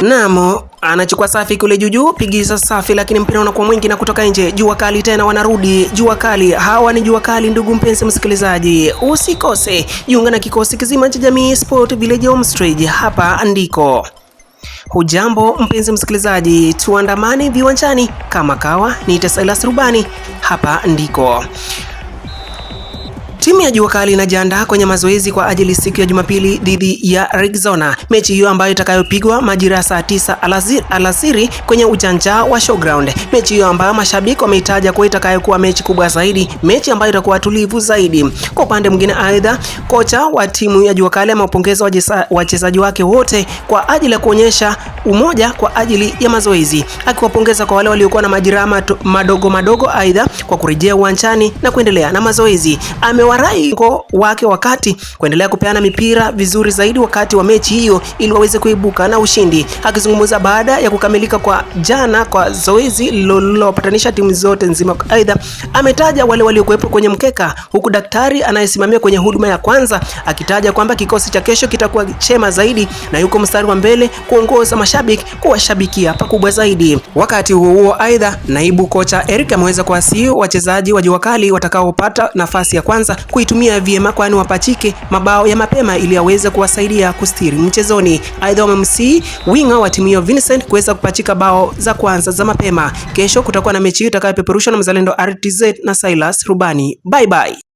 Namo anachukua safi kule juju, pigiza safi, lakini mpira unakuwa mwingi na kutoka nje. Jua kali tena, wanarudi jua kali. Hawa ni jua kali, ndugu mpenzi msikilizaji, usikose jiunga na kikosi kizima cha Jamii Sport Village Homestay. Hapa ndiko. Hujambo mpenzi msikilizaji, tuandamane viwanjani kama kawa. Ni Silas Rubani, hapa ndiko. Timu ya jua kali inajiandaa kwenye mazoezi kwa ajili siku ya Jumapili dhidi ya Rexona. Mechi hiyo ambayo itakayopigwa majira ya saa 9 alasiri kwenye uwanja wa Showground. Mechi hiyo ambayo mashabiki wameitaja kuwa itakayokuwa mechi kubwa zaidi, mechi ambayo itakuwa tulivu zaidi. Kwa upande mwingine, aidha, kocha wa timu ya jua kali amewapongeza wachezaji wake wote kwa ajili ya kuonyesha umoja kwa ajili ya mazoezi, akiwapongeza kwa wale waliokuwa na majeraha madogo, aidha kwa kurejea uwanjani na kuendelea na mazoezi. Amewarai wake wakati kuendelea kupeana mipira vizuri zaidi wakati wa mechi hiyo ili waweze kuibuka na ushindi. Akizungumza baada ya kukamilika kwa jana kwa zoezi lililopatanisha timu zote nzima, aidha ametaja wale waliokuwepo kwenye mkeka, huku daktari anayesimamia kwenye huduma ya kwanza akitaja kwamba kikosi cha kesho kitakuwa chema zaidi na yuko mstari wa mbele kuongoza mashabiki kuwashabikia pakubwa zaidi. Wakati huo aidha, naibu kocha Eric ameweza kuwasihi wachezaji wa jua kali watakaopata nafasi ya kwanza kuitumia vyema, kwani wapachike mabao ya mapema ili aweze kuwasaidia kustiri mchezoni. Aidha, wamemsihi winga wa timu hiyo Vincent kuweza kupachika bao za kwanza za mapema. Kesho kutakuwa na mechi itakayopeperushwa na Mzalendo RTZ na Silas Rubani. Bye bye.